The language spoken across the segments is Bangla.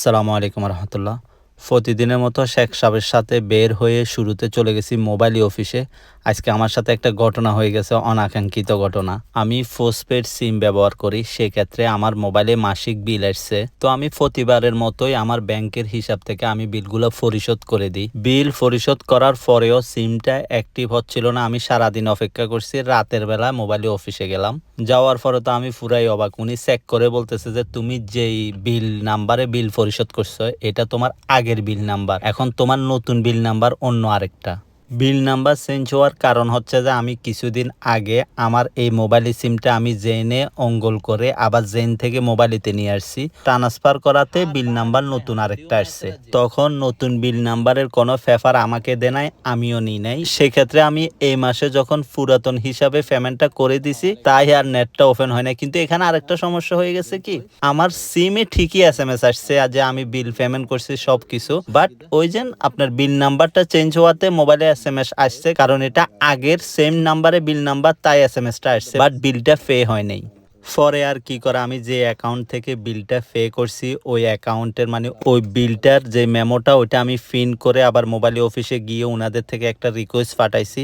সালামু আলাইকুম রহমতুল্লাহ। প্রতিদিনের মতো শেখ সাহেবের সাথে বের হয়ে শুরুতে চলে গেছি মোবাইল অফিসে। আজকে আমার সাথে একটা ঘটনা হয়ে গেছে, অনাকাঙ্ক্ষিত ঘটনা। আমি পোস্টপেড সিম ব্যবহার করি, সেক্ষেত্রে আমার মোবাইলে মাসিক বিল আসছে। তো আমি প্রতিবারের মতোই আমার ব্যাংকের হিসাব থেকে আমি বিলগুলো পরিশোধ করে দিই। বিল পরিশোধ করার পরেও সিমটা অ্যাক্টিভ হচ্ছিল না। আমি সারাদিন অপেক্ষা করছি, রাতের বেলা মোবাইলে অফিসে গেলাম। যাওয়ার পরে তো আমি পুরাই অবাক। উনি চেক করে বলতেছে যে তুমি যেই বিল নাম্বারে বিল পরিশোধ করছো এটা তোমার আগের বিল নাম্বার, এখন তোমার নতুন বিল নাম্বার অন্য আরেকটা। বিল নাম্বার চেঞ্জ হওয়ার কারণ হচ্ছে যে আমি কিছুদিন আগে আমার এই মোবাইল সিমটা আমি জেনে অঙ্গল করে আবার জেন থেকে মোবাইলেতে নিয়ে আসছি। ট্রান্সফার করাতে বিল নাম্বার নতুন আরেকটা আসছে। তখন নতুন বিল নাম্বারের কোনো পেপার আমাকে দেয় নাই, আমিও নিই নাই। সেক্ষেত্রে আমি এই মাসে যখন পুরাতন হিসাবে পেমেন্টটা করে দিছি, তাই আর নেটটা ওপেন হয় না। কিন্তু এখানে আরেকটা সমস্যা হয়ে গেছে কি, আমার সিমে ঠিকই এসএমএস আসছে যে আমি বিল পেমেন্ট করছি সবকিছু, বাট ওই যে আপনার বিল নাম্বারটা চেঞ্জ হওয়াতে মোবাইলে এসএমএস আসছে, কারণ এটা আগের সেম নাম্বারে বিল নাম্বার, তাই এসএমএসটা আসছে, বাট বিলটা পে হয় নাই। পরে আর কি করা, আমি যে অ্যাকাউন্ট থেকে বিলটা পে করছি ওই অ্যাকাউন্টের মানে ওই বিলটার যে মেমোটা ওইটা আমি পিন করে আবার মোবাইল অফিসে গিয়ে ওনাদের থেকে একটা রিকোয়েস্ট পাঠাইছি।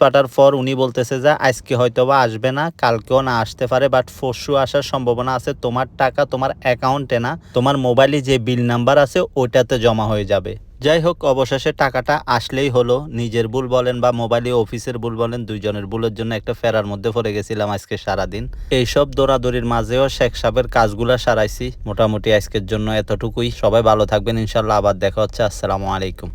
পাঠার পর উনি বলতেছে যে আজকে হয়তো বা আসবে না, কালকেও না আসতে পারে, বাট পরশু আসার সম্ভাবনা আছে। তোমার টাকা তোমার অ্যাকাউন্টে না, তোমার মোবাইলে যে বিল নাম্বার আছে ওইটাতে জমা হয়ে যাবে। যাই হোক, অবশেষে টাকাটা আসলেই হলো। নিজের ভুল বলেন বা মোবাইলে অফিসের ভুল বলেন, দুইজনের ভুলের জন্য একটা ফেরার মধ্যে পড়ে গেছিলাম আজকে সারাদিন। এইসব দৌড়াদৌড়ির মাঝেও শেখ সাহেবের কাজগুলা সারাইছি। মোটামুটি আজকের জন্য এতটুকুই। সবাই ভালো থাকবেন, ইনশাল্লাহ আবার দেখা হচ্ছে। আসসালামু আলাইকুম।